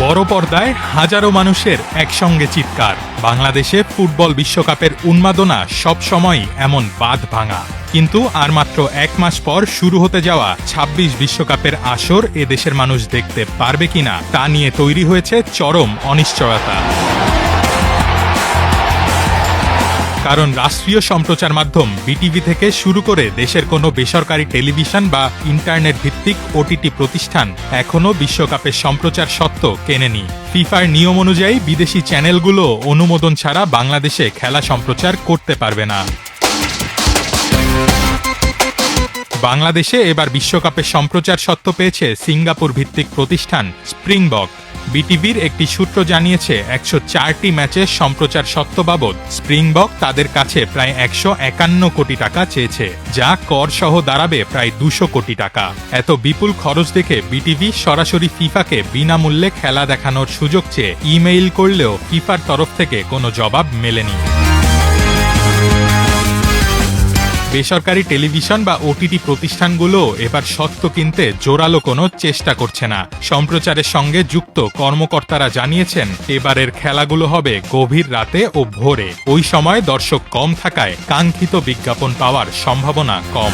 বড় পর্দায় হাজারো মানুষের একসঙ্গে চিৎকার। বাংলাদেশে ফুটবল বিশ্বকাপের উন্মাদনা সবসময়ই এমন বাঁধ ভাঙা। কিন্তু আর মাত্র এক মাস পর শুরু হতে যাওয়া ২৬ বিশ্বকাপের আসর এদেশের মানুষ দেখতে পারবে কিনা তা নিয়ে তৈরি হয়েছে চরম অনিশ্চয়তা। কারণ রাষ্ট্রীয় সম্প্রচার মাধ্যম বিটিভি থেকে শুরু করে দেশের কোনো বেসরকারি টেলিভিশন বা ইন্টারনেট ভিত্তিক ওটিটি প্রতিষ্ঠান এখনও বিশ্বকাপের সম্প্রচার স্বত্ব কেনেনি। ফিফার নিয়ম অনুযায়ী বিদেশি চ্যানেলগুলো অনুমোদন ছাড়া বাংলাদেশে খেলা সম্প্রচার করতে পারবে না। বাংলাদেশে এবার বিশ্বকাপের সম্প্রচার স্বত্ব পেয়েছে সিঙ্গাপুর ভিত্তিক প্রতিষ্ঠান স্প্রিংবক। বিটিভির একটি সূত্র জানিয়েছে ১০৪টি ম্যাচের সম্প্রচার স্বত্ব বাবদ স্প্রিংবক তাদের কাছে প্রায় ১৫১ কোটি টাকা চেয়েছে, যা কর সহ দাঁড়াবে প্রায় ২০০ কোটি টাকা। এত বিপুল খরচ দেখে বিটিভি সরাসরি ফিফাকে বিনামূল্যে খেলা দেখানোর সুযোগ চেয়ে ইমেইল করলেও ফিফার তরফ থেকে কোনো জবাব মেলেনি। বেসরকারি টেলিভিশন বা ওটিটি প্রতিষ্ঠানগুলো এবার স্বত্ব কিনতে জোরালো কোনো চেষ্টা করছে না। সম্প্রচারের সঙ্গে যুক্ত কর্মকর্তারা জানিয়েছেন, এবারের খেলাগুলো হবে গভীর রাতে ও ভোরে। ওই সময় দর্শক কম থাকায় কাঙ্ক্ষিত বিজ্ঞাপন পাওয়ার সম্ভাবনা কম।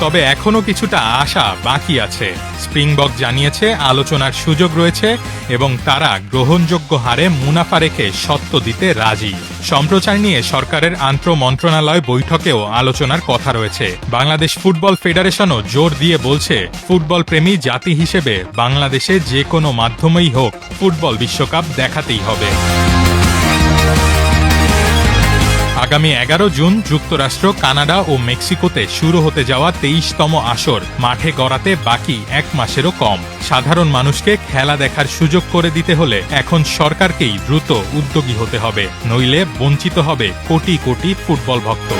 তবে এখনও কিছুটা আশা বাকি আছে। স্প্রিংবক জানিয়েছে আলোচনার সুযোগ রয়েছে এবং তারা গ্রহণযোগ্য হারে মুনাফা রেখে স্বত্ব দিতে রাজি। সম্প্রচার নিয়ে সরকারের আন্তঃ মন্ত্রণালয় বৈঠকেও আলোচনার কথা রয়েছে। বাংলাদেশ ফুটবল ফেডারেশনও জোর দিয়ে বলছে, ফুটবল প্রেমী জাতি হিসেবে বাংলাদেশে যে কোনো মাধ্যমেই হোক ফুটবল বিশ্বকাপ দেখাতেই হবে। আগামী ১১ জুন যুক্তরাষ্ট্র, কানাডা ও মেক্সিকোতে শুরু হতে যাওয়া ২৩তম আসর মাঠে গড়াতে বাকি এক মাসেরও কম। সাধারণ মানুষকে খেলা দেখার সুযোগ করে দিতে হলে এখন সরকারকেই দ্রুত উদ্যোগী হতে হবে, নইলে বঞ্চিত হবে কোটি কোটি ফুটবল ভক্ত।